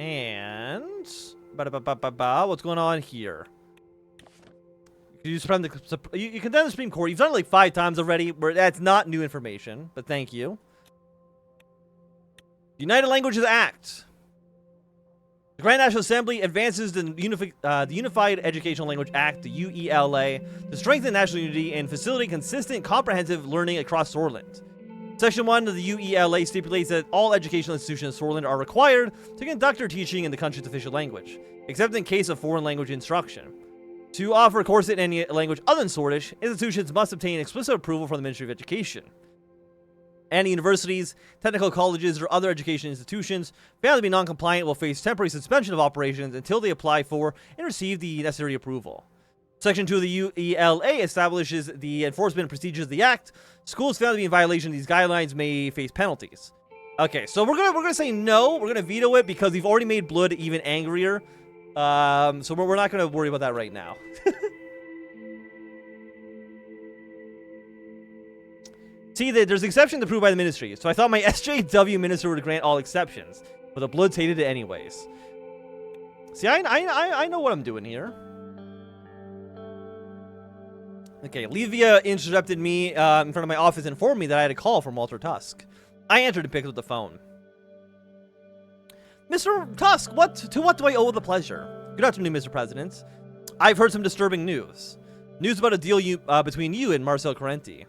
And what's going on here? You condemn the Supreme Court. You've done it like 5 times already. That's not new information, but thank you. United Languages Act. The Grand National Assembly advances the Unified Educational Language Act, the UELA, to strengthen national unity and facilitate consistent, comprehensive learning across Sordland. Section 1 of the UELA stipulates that all educational institutions in Sordland are required to conduct their teaching in the country's official language, except in case of foreign language instruction. To offer courses in any language other than Sordish, institutions must obtain explicit approval from the Ministry of Education. Any universities, technical colleges, or other education institutions found to be non-compliant will face temporary suspension of operations until they apply for and receive the necessary approval. Section 2 of the UELA establishes the enforcement procedures of the Act. Schools found to be in violation of these guidelines may face penalties. Okay, so we're gonna say no. We're gonna veto it because we've already made Blood even angrier. So we're not gonna worry about that right now. See, there's exceptions approved by the ministry, so I thought my SJW minister would grant all exceptions, but the Bloods hated it anyways. See, I know what I'm doing here. Okay, Levia interrupted me in front of my office and informed me that I had a call from Walter Tusk. I answered and picked up the phone. Mr. Tusk, to what do I owe the pleasure? Good afternoon, Mr. President. I've heard some disturbing news. News about a deal between you and Marcel Carenti.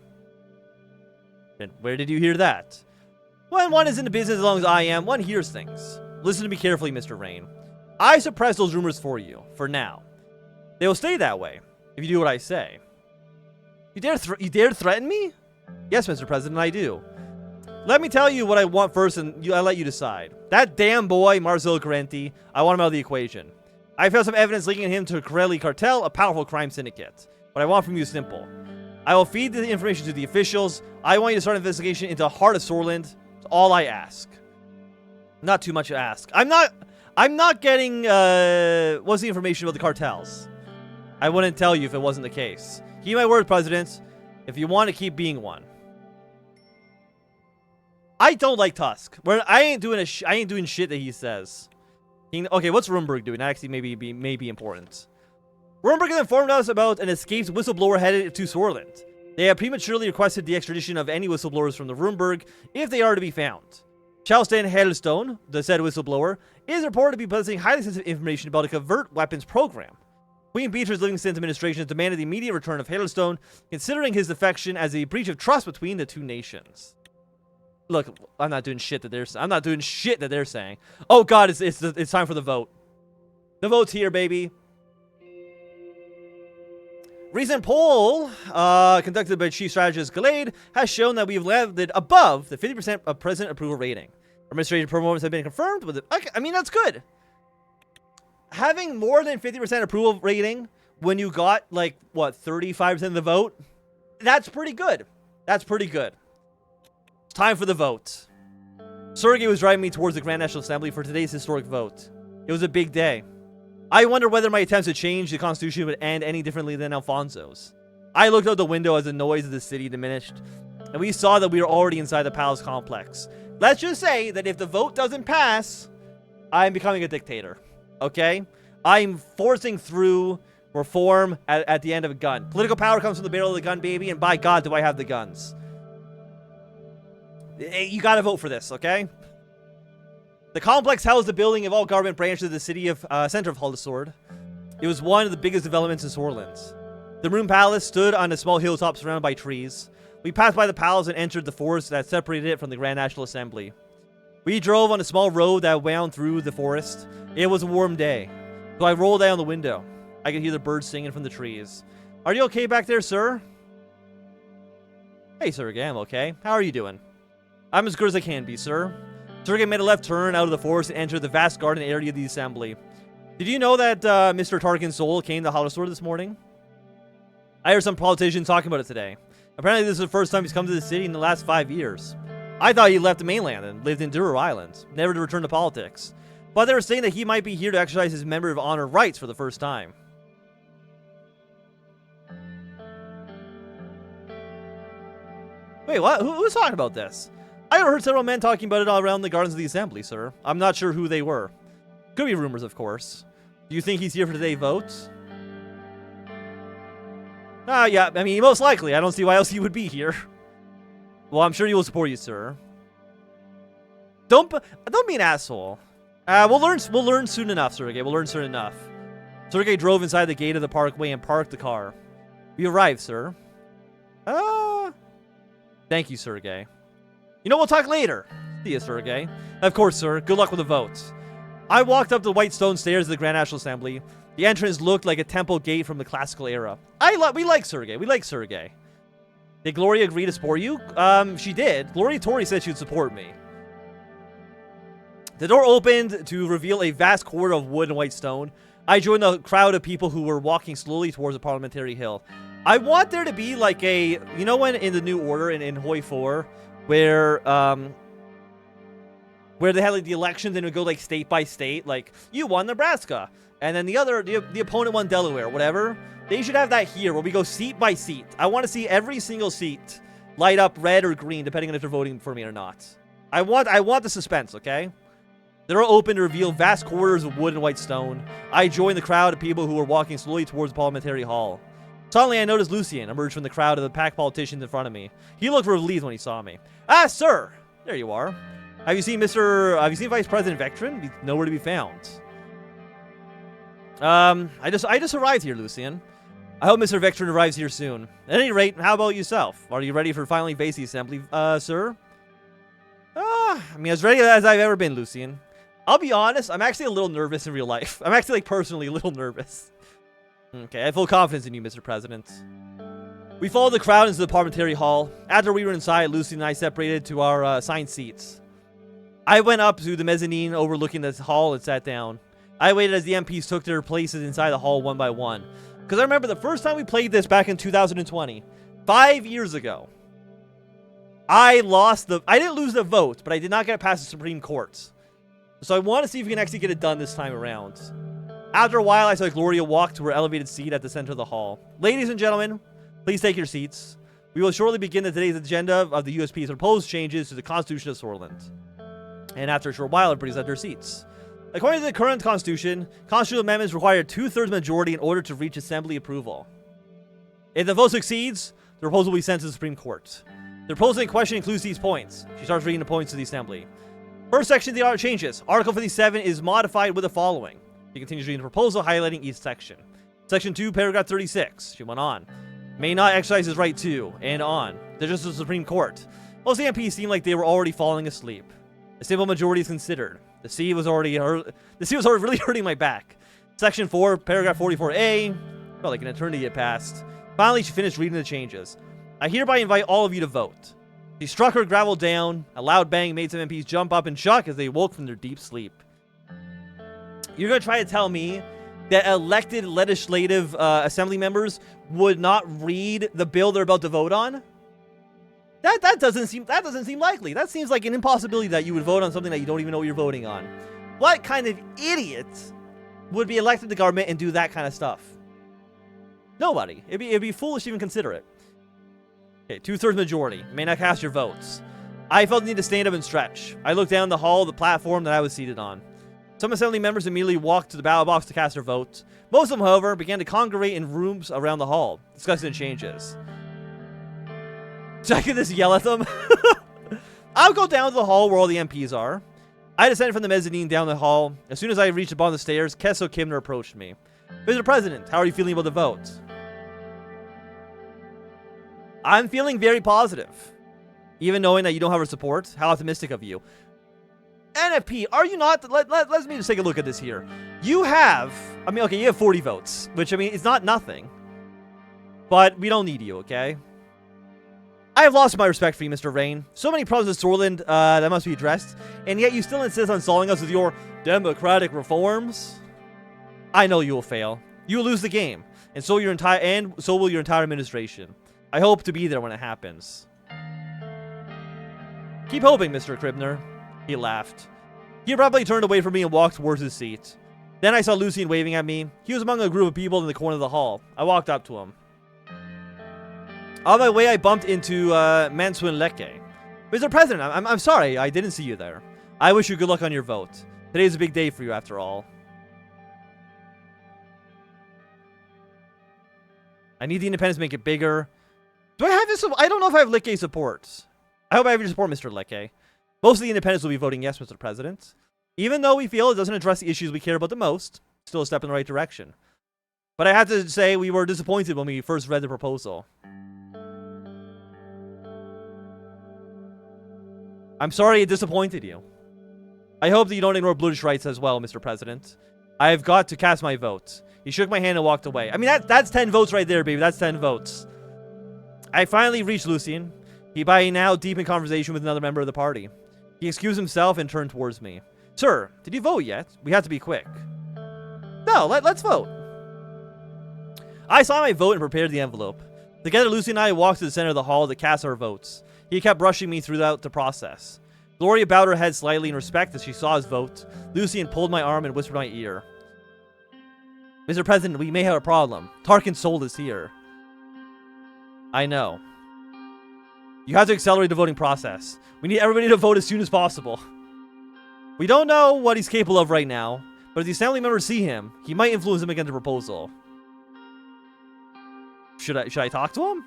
And where did you hear that? When one is in the business as long as I am, one hears things. Listen to me carefully, Mr. Rayne. I suppress those rumors for you, for now. They will stay that way, if you do what I say. You dare threaten me? Yes, Mr. President, I do. Let me tell you what I want first, and I'll let you decide. That damn boy, Marcel Carenti, I want him out of the equation. I found some evidence linking him to a Corelli cartel, a powerful crime syndicate. What I want from you is simple. I will feed the information to the officials. I want you to start an investigation into the heart of Sordland. It's all I ask. Not too much to ask. I'm not getting, what's the information about the cartels? I wouldn't tell you if it wasn't the case. Keep my word, President, if you want to keep being one. I don't like Tusk. I ain't doing shit that he says. Okay, what's Rumberg doing? That actually may be important. Rumberg has informed us about an escaped whistleblower headed to Sordland. They have prematurely requested the extradition of any whistleblowers from the Rumberg if they are to be found. Charleston Hailstone, the said whistleblower, is reported to be possessing highly sensitive information about a covert weapons program. Queen Beatrice Livingston's administration has demanded the immediate return of Hailstone, considering his defection as a breach of trust between the two nations. Look, I'm not doing shit that they're saying. Oh God, it's time for the vote. The vote's here, baby. Recent poll conducted by Chief Strategist Gallade has shown that we've landed above the 50% of president approval rating. Administrative performance have been confirmed with okay, I mean, that's good. Having more than 50% approval rating when you got, like, what, 35% of the vote? That's pretty good. That's pretty good. It's time for the vote. Sergei was driving me towards the Grand National Assembly for today's historic vote. It was a big day. I wonder whether my attempts to change the Constitution would end any differently than Alfonso's. I looked out the window as the noise of the city diminished, and we saw that we were already inside the palace complex. Let's just say that if the vote doesn't pass, I'm becoming a dictator. Okay? I'm forcing through reform at the end of a gun. Political power comes from the barrel of the gun, baby, and by God, do I have the guns. You gotta vote for this, okay? The complex housed the building of all government branches of the city of center of Huldasword. It was one of the biggest developments in Sordland. The Room Palace stood on a small hilltop surrounded by trees. We passed by the palace and entered the forest that separated it from the Grand National Assembly. We drove on a small road that wound through the forest. It was a warm day, so I rolled down the window. I could hear the birds singing from the trees. Are you okay back there, sir? Hey, Sergei, I'm okay. How are you doing? I'm as good as I can be, sir. Sergei made a left turn out of the forest and entered the vast garden area of the assembly. Did you know that Mr. Tarkin Soll came to Huldasword this morning? I heard some politicians talking about it today. Apparently this is the first time he's come to the city in the last 5 years. I thought he left the mainland and lived in Duro Island, never to return to politics. But they were saying that he might be here to exercise his member of honor rights for the first time. Wait, what? Who's talking about this? I heard several men talking about it all around the gardens of the assembly, sir. I'm not sure who they were. Could be rumors, of course. Do you think he's here for today's vote? Yeah, I mean, most likely. I don't see why else he would be here. Well, I'm sure he will support you, sir. Don't be an asshole. We'll learn soon enough, Sergey. We'll learn soon enough. Sergey drove inside the gate of the parkway and parked the car. We arrived, sir. Thank you, Sergey. You know, we'll talk later. See you, Sergey. Of course, sir. Good luck with the vote. I walked up the white stone stairs of the Grand National Assembly. The entrance looked like a temple gate from the classical era. We like Sergey. We like Sergey. Did Gloria agree to support you? She did. Gloria Tori said she would support me. The door opened to reveal a vast corridor of wood and white stone. I joined the crowd of people who were walking slowly towards the parliamentary hill. I want there to be like a, you know, when in the New Order in Hoi 4, where they had like the elections and it would go like state by state, like you won Nebraska, and then the opponent won Delaware, whatever. They should have that here where we go seat by seat. I want to see every single seat light up red or green depending on if they're voting for me or not. I want the suspense, okay? The door opened to reveal vast corridors of wood and white stone. I joined the crowd of people who were walking slowly towards the parliamentary hall. Suddenly, I noticed Lucien emerge from the crowd of the packed politicians in front of me. He looked relieved when he saw me. Ah, sir! There you are. Have you seen Vice President Vectrin? He's nowhere to be found. I just arrived here, Lucien. I hope Mr. Vectrin arrives here soon. At any rate, how about yourself? Are you ready for finally face the assembly, sir? I mean, as ready as I've ever been, Lucien. I'll be honest, I'm actually a little nervous in real life. I'm actually, like, personally a little nervous. Okay, I have full confidence in you, Mr. President. We followed the crowd into the parliamentary hall. After we were inside, Lucy and I separated to our assigned seats. I went up to the mezzanine overlooking the hall and sat down. I waited as the MPs took their places inside the hall one by one. Because I remember the first time we played this back in 2020, 5 years ago, I didn't lose the vote, but I did not get past the Supreme Court. So I want to see if we can actually get it done this time around. After a while, I saw Gloria walk to her elevated seat at the center of the hall. Ladies and gentlemen, please take your seats. We will shortly begin today's agenda of the USP's proposed changes to the Constitution of Sordland. And after a short while, everybody's at their seats. According to the current Constitution, constitutional amendments require a 2/3 majority in order to reach Assembly approval. If the vote succeeds, the proposal will be sent to the Supreme Court. The proposal in question includes these points. She starts reading the points to the Assembly. First section of the order changes. Article 57 is modified with the following. She continues reading the proposal, highlighting each section. Section 2, paragraph 36. She went on. May not exercise his right to, and on. They're just the Supreme Court. Most MPs seemed like they were already falling asleep. A simple majority is considered. The sea was already really hurting my back. Section 4, paragraph 44A. Felt like an eternity had passed. Finally, she finished reading the changes. I hereby invite all of you to vote. She struck her gavel down. A loud bang made some MPs jump up in shock as they woke from their deep sleep. You're going to try to tell me that elected legislative assembly members would not read the bill they're about to vote on? That doesn't seem likely. That seems like an impossibility that you would vote on something that you don't even know what you're voting on. What kind of idiot would be elected to government and do that kind of stuff? Nobody. It'd be foolish to even consider it. Okay, 2/3 majority. May not cast your votes. I felt the need to stand up and stretch. I looked down the hall of the platform that I was seated on. Some assembly members immediately walked to the ballot box to cast their votes. Most of them, however, began to congregate in rooms around the hall, discussing the changes. So I can just yell at them? I'll go down to the hall where all the MPs are. I descended from the mezzanine down the hall. As soon as I reached the bottom of the stairs, Kesso Kimner approached me. Mr. President, how are you feeling about the vote? I'm feeling very positive. Even knowing that you don't have our support, how optimistic of you. NFP, are you not? Let me just take a look at this here. You have, you have 40 votes, which, it's not nothing. But we don't need you, okay? I have lost my respect for you, Mr. Rayne. So many problems with Sordland that must be addressed, and yet you still insist on solving us with your democratic reforms? I know you will fail. You will lose the game, and so will your entire administration. I hope to be there when it happens. Keep hoping, Mr. Kribner. He laughed. He abruptly turned away from me and walked towards his seat. Then I saw Lucien waving at me. He was among a group of people in the corner of the hall. I walked up to him. On my way, I bumped into Manswin Leke. Mr. President, I'm sorry I didn't see you there. I wish you good luck on your vote. Today's a big day for you, after all. I need the independents to make it bigger. Do I have this? I don't know if I have Lecce support. I hope I have your support, Mr. Lecce. Most of the independents will be voting yes, Mr. President. Even though we feel it doesn't address the issues we care about the most, still a step in the right direction. But I have to say we were disappointed when we first read the proposal. I'm sorry it disappointed you. I hope that you don't ignore British rights as well, Mr. President. I have got to cast my vote. He shook my hand and walked away. I mean, that's 10 votes right there, baby. That's 10 votes. I finally reached Lucien. He by now deep in conversation with another member of the party. He excused himself and turned towards me. Sir, did you vote yet? We have to be quick. No, let's vote. I saw my vote and prepared the envelope. Together, Lucien and I walked to the center of the hall to cast our votes. He kept brushing me throughout the process. Gloria bowed her head slightly in respect as she saw his vote. Lucien pulled my arm and whispered in my ear. Mr. President, we may have a problem. Tarkin Soll is here. I know. You have to accelerate the voting process. We need everybody to vote as soon as possible. We don't know what he's capable of right now, but if the assembly members see him, he might influence him against the proposal. Should I talk to him?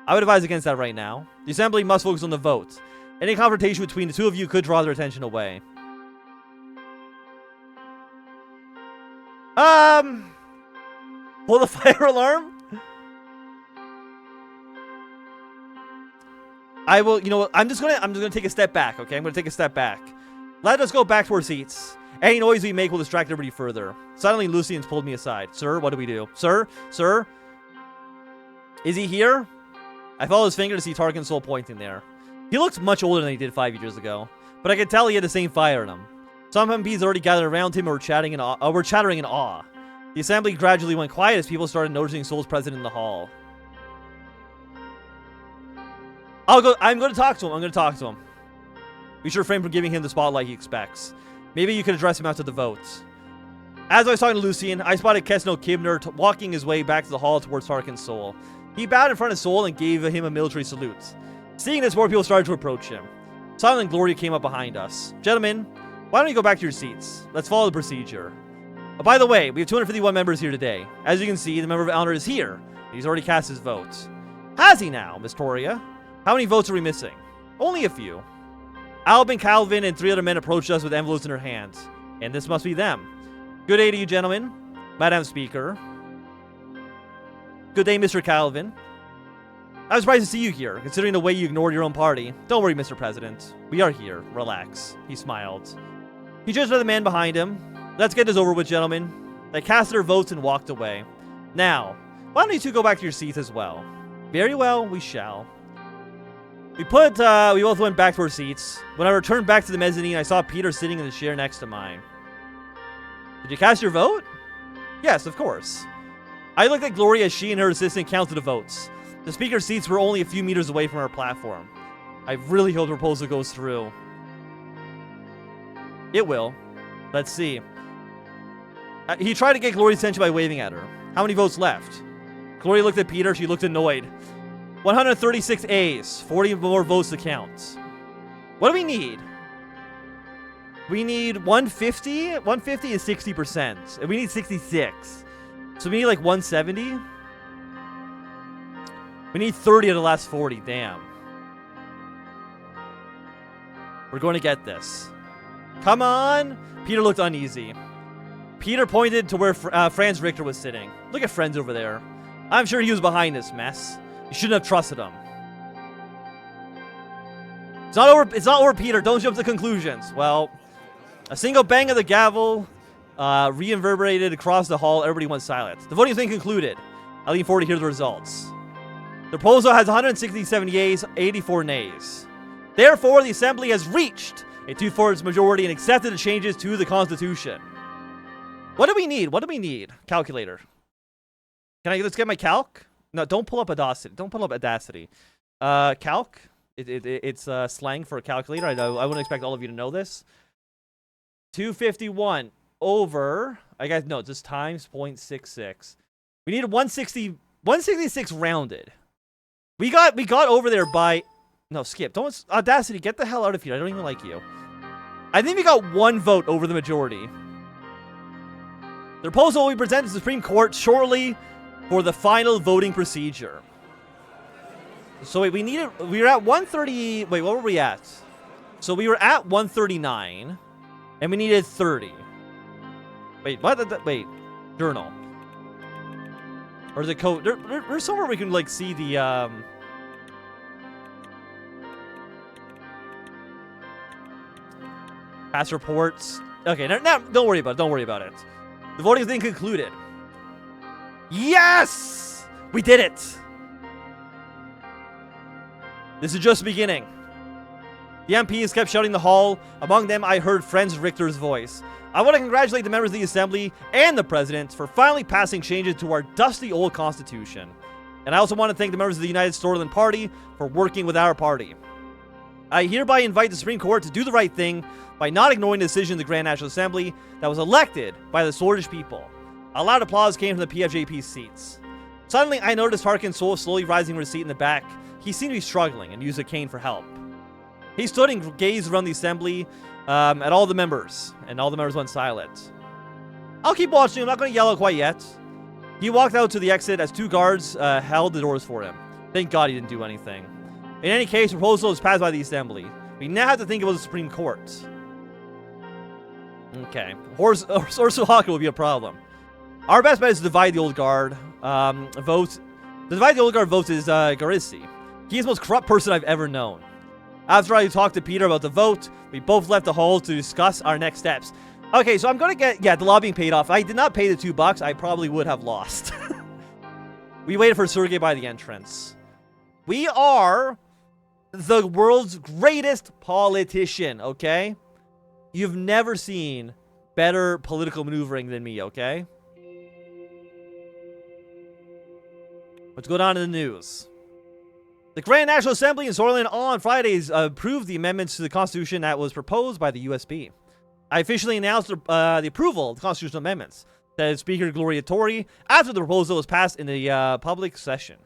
I would advise against that right now. The assembly must focus on the vote. Any confrontation between the two of you could draw their attention away. Pull the fire alarm? I will, you know what, I'm just gonna take a step back, okay? I'm gonna take a step back. Let us go back to our seats. Any noise we make will distract everybody further. Suddenly, Lucien's pulled me aside. Sir, what do we do? Sir? Sir? Is he here? I followed his finger to see Tarkin Soll pointing there. He looks much older than he did 5 years ago, but I could tell he had the same fire in him. Some MPs already gathered around him and were chattering in awe. The assembly gradually went quiet as people started noticing Soll's presence in the hall. I'm going to talk to him. We should refrain from giving him the spotlight he expects. Maybe you could address him after the votes. As I was talking to Lucien, I spotted Kesno Kibner walking his way back to the hall towards Tarkin Soll. He bowed in front of Soll and gave him a military salute. Seeing this, more people started to approach him. Soll and Gloria came up behind us. Gentlemen, why don't you go back to your seats? Let's follow the procedure. Oh, by the way, we have 251 members here today. As you can see, the member of honor is here. He's already cast his vote. Has he now, Miss Toria? How many votes are we missing? Only a few. Albin, Calvin, and 3 other men approached us with envelopes in their hands. And this must be them. Good day to you, gentlemen. Madam Speaker. Good day, Mr. Calvin. I was surprised to see you here, considering the way you ignored your own party. Don't worry, Mr. President. We are here. Relax. He smiled. He judged the man behind him. Let's get this over with, gentlemen. They cast their votes and walked away. Now, why don't you two go back to your seats as well? Very well, we shall. We both went back to our seats. When I returned back to the mezzanine, I saw Peter sitting in the chair next to mine. Did you cast your vote? Yes, of course. I looked at Gloria as she and her assistant counted the votes. The speaker's seats were only a few meters away from our platform. I really hope the proposal goes through. It will. Let's see. He tried to get Gloria's attention by waving at her. How many votes left? Gloria looked at Peter. She looked annoyed. 136 A's. 40 more votes to count. What do we need? We need 150. 150 is 60%. And we need 66. So we need like 170. We need 30 of the last 40. Damn. We're going to get this. Come on. Peter looked uneasy. Peter pointed to where Franz Richter was sitting. Look at Franz over there. I'm sure he was behind this mess. You shouldn't have trusted him. It's not over, Peter. Don't jump to conclusions. Well, a single bang of the gavel reverberated across the hall. Everybody went silent. The voting has been concluded. I lean forward to hear the results. The proposal has 167 yeas, 84 nays. Therefore, the Assembly has reached a 2/4 majority and accepted the changes to the Constitution. What do we need? What do we need? Calculator. Let's get my calc? No, don't pull up Audacity. Don't pull up Audacity. Calc? It's slang for a calculator. I know. I wouldn't expect all of you to know this. 251 over, I guess, no, just times 0.66. We need 166 rounded. We got over there by, no, skip. Don't, Audacity, get the hell out of here. I don't even like you. I think we got 1 vote over the majority. The proposal will be presented to the Supreme Court shortly for the final voting procedure. So wait, we were at 130, wait, what were we at? So we were at 139, and we needed 30. Wait, what? Wait, journal. Or the code? There's somewhere we can, like, see the, past reports. Okay, now don't worry about it. Don't worry about it. The voting has been concluded. Yes! We did it! This is just the beginning. The MPs kept shouting in the hall. Among them, I heard Franz Richter's voice. I want to congratulate the members of the Assembly and the President for finally passing changes to our dusty old Constitution. And I also want to thank the members of the United Sordland Party for working with our party. I hereby invite the Supreme Court to do the right thing by not ignoring the decision of the Grand National Assembly that was elected by the Swordish people. A loud applause came from the PFJP seats. Suddenly, I noticed Harkin Soll slowly rising from his seat in the back. He seemed to be struggling and used a cane for help. He stood and gazed around the assembly at all the members, and all the members went silent. I'll keep watching. I'm not going to yell out quite yet. He walked out to the exit as two guards held the doors for him. Thank God he didn't do anything. In any case, the proposal was passed by the assembly. We now have to think about the Supreme Court. Okay. Horse Hawker will be a problem. Our best bet is to divide the old guard vote. To divide the old guard votes is Garissi. He is the most corrupt person I've ever known. After I talked to Peter about the vote, we both left the hall to discuss our next steps. Okay, so I'm gonna get, the lobbying paid off. If I did not pay the $2, I probably would have lost. We waited for Sergey by the entrance. We are the world's greatest politician, okay? You've never seen better political maneuvering than me, okay? What's going on in the news? The Grand National Assembly in Sordland on Fridays approved the amendments to the Constitution that was proposed by the USB. I officially announced the approval of the constitutional amendments, said Speaker Gloria Tory, after the proposal was passed in the public session.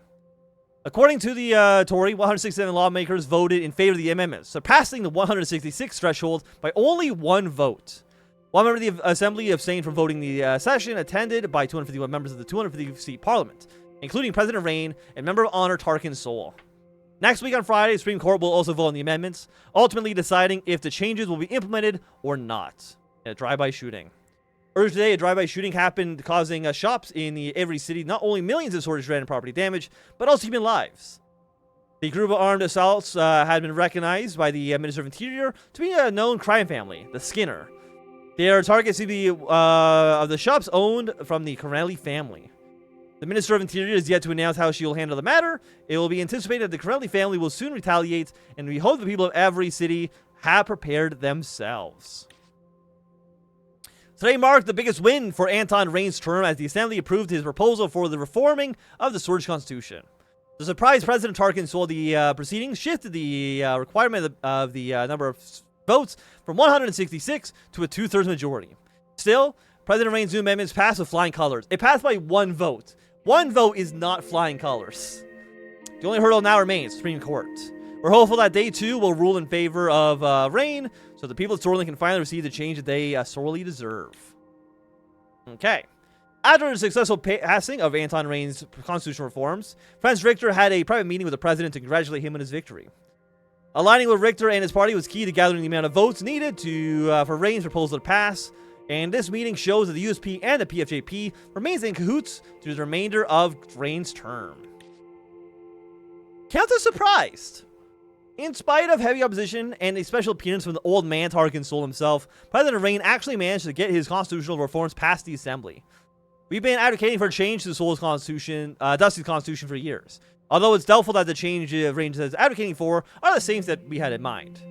According to the Tory, 167 lawmakers voted in favor of the amendments, surpassing the 166 threshold by only one vote. One member of the Assembly abstained from voting the session, attended by 251 members of the 250-seat Parliament, including President Rayne and Member of Honor Tarkin Soll. Next week on Friday, the Supreme Court will also vote on the amendments, ultimately deciding if the changes will be implemented or not. In a drive-by shooting. Earlier today, a drive-by shooting happened, causing shops in every city not only millions of Sordland random property damage, but also human lives. The group of armed assaults had been recognized by the Minister of Interior to be a known crime family, the Skinner. Their targets to be of the shops owned from the Cornelli family. The Minister of Interior is yet to announce how she will handle the matter. It will be anticipated that the Cornelli family will soon retaliate, and we hope the people of every city have prepared themselves. Today marked the biggest win for Anton Rayne's term as the Assembly approved his proposal for the reforming of the Swedish Constitution. To surprise President Tarkin Soll, the proceedings shifted the requirement of the number of votes from 166 to a 2/3 majority. Still, President Rayne's new amendments passed with flying colors. It passed by one vote. One vote is not flying colors. The only hurdle now remains Supreme Court. We're hopeful that day 2 will rule in favor of Rayne, so the people of Sordland can finally receive the change that they sorely deserve. Okay. After the successful passing of Anton Rayne's constitutional reforms, Franz Richter had a private meeting with the president to congratulate him on his victory. Aligning with Richter and his party was key to gathering the amount of votes needed for Rayne's proposal to pass, and this meeting shows that the USP and the PFJP remains in cahoots through the remainder of Rayne's term. Count as surprised. In spite of heavy opposition and a special appearance from the old man Tarkin Soll himself, President Rayne actually managed to get his constitutional reforms past the Assembly. We've been advocating for a change to Soll's constitution, Dusty's constitution for years, although it's doubtful that the change Rayne is advocating for are the same that we had in mind.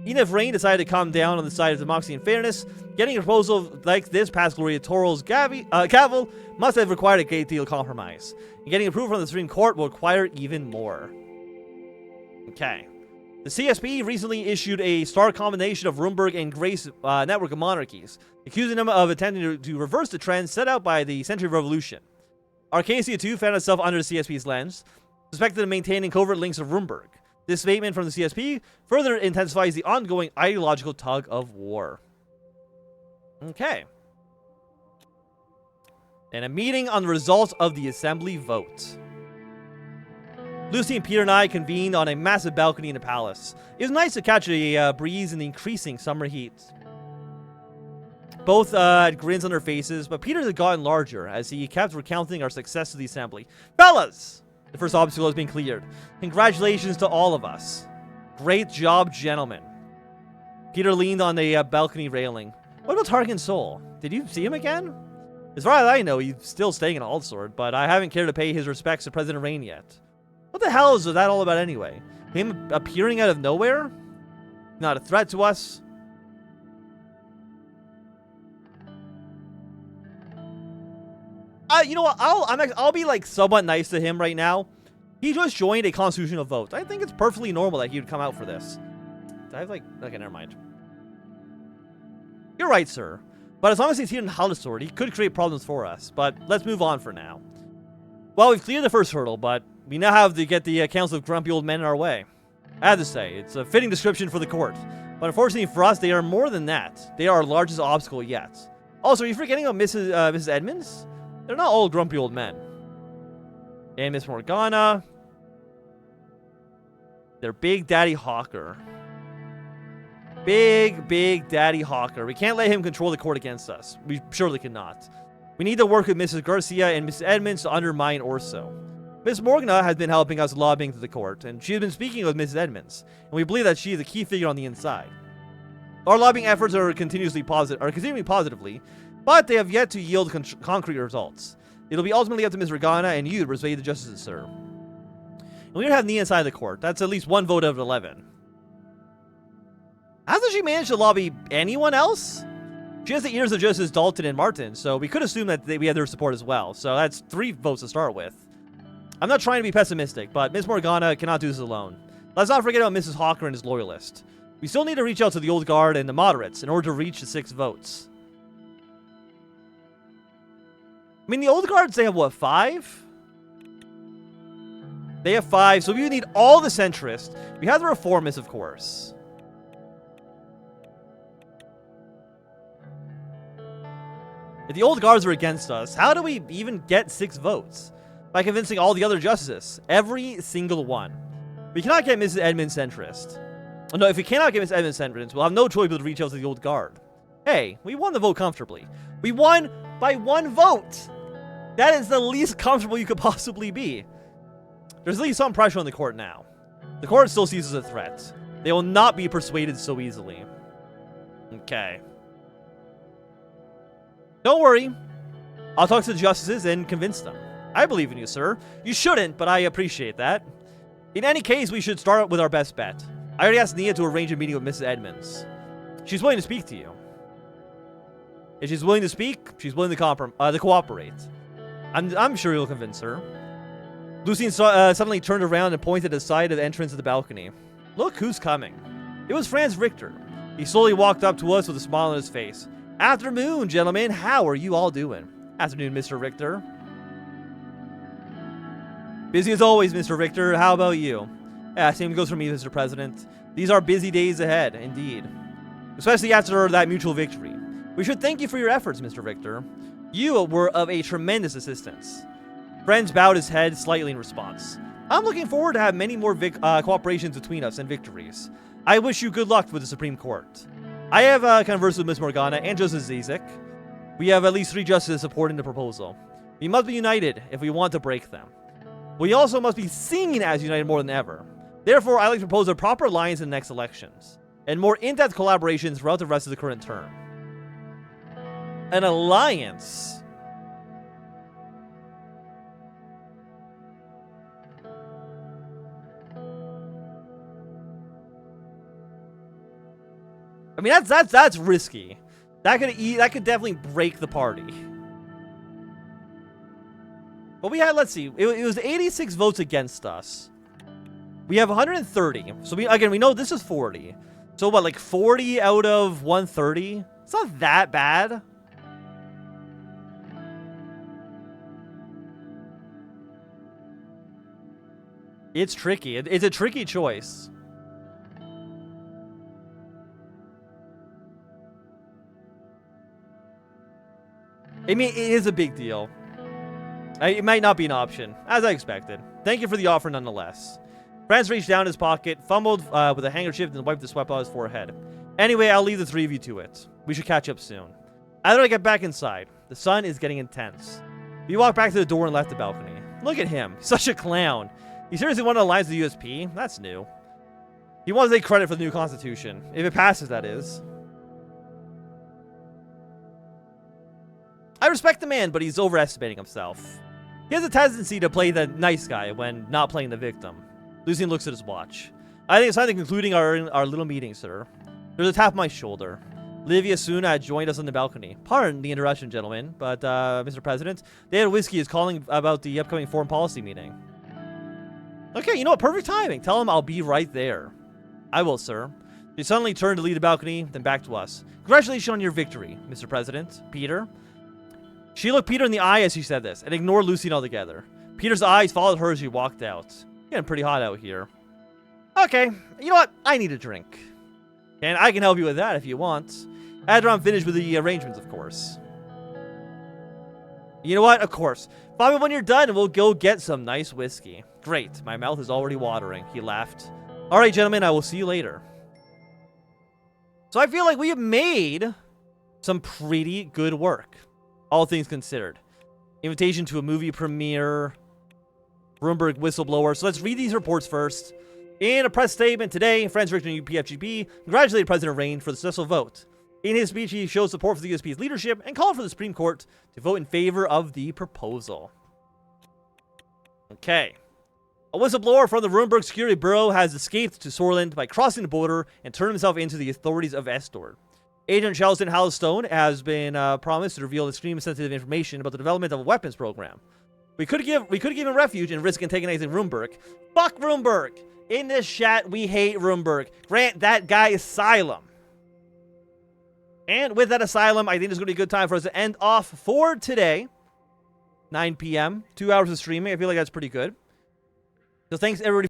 Even if Rayne decided to come down on the side of democracy and fairness, getting a proposal like this past Gloria Torrell's gavel must have required a great deal of compromise, and getting approval from the Supreme Court will require even more. Okay. The CSP recently issued a stark combination of Rumberg and Grace network of monarchies, accusing them of attempting to reverse the trend set out by the Century Revolution. Arcasia too found itself under the CSP's lens, suspected of maintaining covert links to Rumberg. This statement from the CSP further intensifies the ongoing ideological tug of war. Okay. And a meeting on the results of the assembly vote. Lucy and Peter and I convened on a massive balcony in the palace. It was nice to catch a breeze in the increasing summer heat. Both had grins on their faces, but Peter's had gotten larger as he kept recounting our success to the assembly. Fellas! The first obstacle has been cleared. Congratulations to all of us. Great job, gentlemen. Peter leaned on the balcony railing. What about Tark and Soll? Did you see him again? As far as I know, he's still staying in Aldsword, but I haven't cared to pay his respects to President Rayne yet. What the hell is that all about anyway? Him appearing out of nowhere? Not a threat to us? You know what? I'll be like somewhat nice to him right now. He just joined a constitutional vote. I think it's perfectly normal that he would come out for this. I have like, okay, never mind. You're right, sir. But as long as he's here in Aldsword, he could create problems for us. But let's move on for now. Well, we've cleared the first hurdle, but we now have to get the Council of Grumpy Old Men in our way. I have to say, it's a fitting description for the court. But unfortunately for us, they are more than that. They are our largest obstacle yet. Also, are you forgetting about Mrs. Edmonds? They're not all grumpy old men. And Miss Morgana. They're Big Daddy Hawker. Big Daddy Hawker. We can't let him control the court against us. We surely cannot. We need to work with Mrs. Garcia and Mrs. Edmonds to undermine Orso. Miss Morgana has been helping us lobbying to the court, and she has been speaking with Mrs. Edmonds, and we believe that she is a key figure on the inside. Our lobbying efforts are continuing positively, but they have yet to yield concrete results. It'll be ultimately up to Ms. Morgana and you to persuade the justices, sir. And we don't have Nia inside the court. That's at least one vote out of 11. Hasn't she managed to lobby anyone else? She has the ears of Justice Dalton and Martin, so we could assume that we had their support as well. So that's 3 votes to start with. I'm not trying to be pessimistic, but Ms. Morgana cannot do this alone. Let's not forget about Mrs. Hawker and his loyalists. We still need to reach out to the Old Guard and the moderates in order to reach the 6 votes. I mean, the Old Guards, they have what, 5? They have 5, so we would need all the centrists. We have the reformists, of course. If the Old Guards are against us, how do we even get 6 votes? By convincing all the other justices. Every single one. We cannot get Mrs. Edmonds centrist. Oh, no, if we cannot get Mrs. Edmonds centrist, we'll have no choice but to reach out to the Old Guard. Hey, we won the vote comfortably. We won by 1 vote! That is the least comfortable you could possibly be. There's at least some pressure on the court now. The court still sees us as a threat. They will not be persuaded so easily. Okay. Don't worry. I'll talk to the justices and convince them. I believe in you, sir. You shouldn't, but I appreciate that. In any case, we should start with our best bet. I already asked Nia to arrange a meeting with Mrs. Edmonds. She's willing to speak to you. If she's willing to speak, she's willing to cooperate. I'm sure you'll convince her. Lucien suddenly turned around and pointed at the side of the entrance of the balcony. Look who's coming. It was Franz Richter. He slowly walked up to us with a smile on his face. Afternoon, gentlemen. How are you all doing? Afternoon, Mr. Richter. Busy as always, Mr. Richter. How about you? Yeah, same goes for me, Mr. President. These are busy days ahead, indeed. Especially after that mutual victory. We should thank you for your efforts, Mr. Richter. You were of a tremendous assistance. Franz bowed his head slightly in response. I'm looking forward to have many more cooperations between us and victories. I wish you good luck with the Supreme Court. I have conversed with Ms. Morgana and Justice Zizek. We have at least 3 justices supporting the proposal. We must be united if we want to break them. We also must be seen as united more than ever. Therefore, I'd like to propose a proper alliance in the next elections, and more in-depth collaborations throughout the rest of the current term. An alliance? I mean, that's risky. That could definitely break the party. But we had, let's see, it was 86 votes against us. We have 130. So we know this is 40. So what, like 40 out of 130? It's not that bad. It's tricky. It's a tricky choice. I mean, it is a big deal. It might not be an option, as I expected. Thank you for the offer nonetheless. Franz reached down his pocket, fumbled with a handkerchief, and wiped the sweat on his forehead. Anyway, I'll leave the three of you to it. We should catch up soon. I thought I'd get back inside. The sun is getting intense. We walked back to the door and left the balcony. Look at him. He's such a clown. He seriously wanted to alliance with the USP? That's new. He wants to take credit for the new constitution. If it passes, that is. I respect the man, but he's overestimating himself. He has a tendency to play the nice guy when not playing the victim. Lucian looks at his watch. I think it's time to concluding our little meeting, sir. There's a tap on my shoulder. Livia soon joined us on the balcony. Pardon the interruption, gentlemen, but, Mr. President, Dad Whiskey is calling about the upcoming foreign policy meeting. Okay, you know what? Perfect timing. Tell him I'll be right there. I will, sir. She suddenly turned to leave the balcony, then back to us. Congratulations on your victory, Mr. President. Peter? She looked Peter in the eye as she said this, and ignored Lucian altogether. Peter's eyes followed hers as she walked out. Getting pretty hot out here. Okay, you know what? I need a drink. And I can help you with that if you want. After I'm finished with the arrangements, of course. You know what? Of course. Follow me when you're done and we'll go get some nice whiskey. Great. My mouth is already watering. He laughed. All right, gentlemen, I will see you later. So I feel like we have made some pretty good work, all things considered. Invitation to a movie premiere. Bloomberg whistleblower. So let's read these reports first. In a press statement today, Franz Richter and UPFGP congratulated President Rayne for the successful vote. In his speech, he showed support for the USP's leadership and called for the Supreme Court to vote in favor of the proposal. Okay. A whistleblower from the Bloomberg Security Bureau has escaped to Sordland by crossing the border and turned himself into the authorities of Estord. Agent Charleston Hallstone has been promised to reveal extremely sensitive information about the development of a weapons program. We could give him refuge and risk antagonizing Bloomberg. Fuck Bloomberg! In this chat, we hate Bloomberg. Grant that guy asylum. And with that asylum, I think it's going to be a good time for us to end off for today. 9 p.m. 2 hours of streaming. I feel like that's pretty good. So thanks, everybody.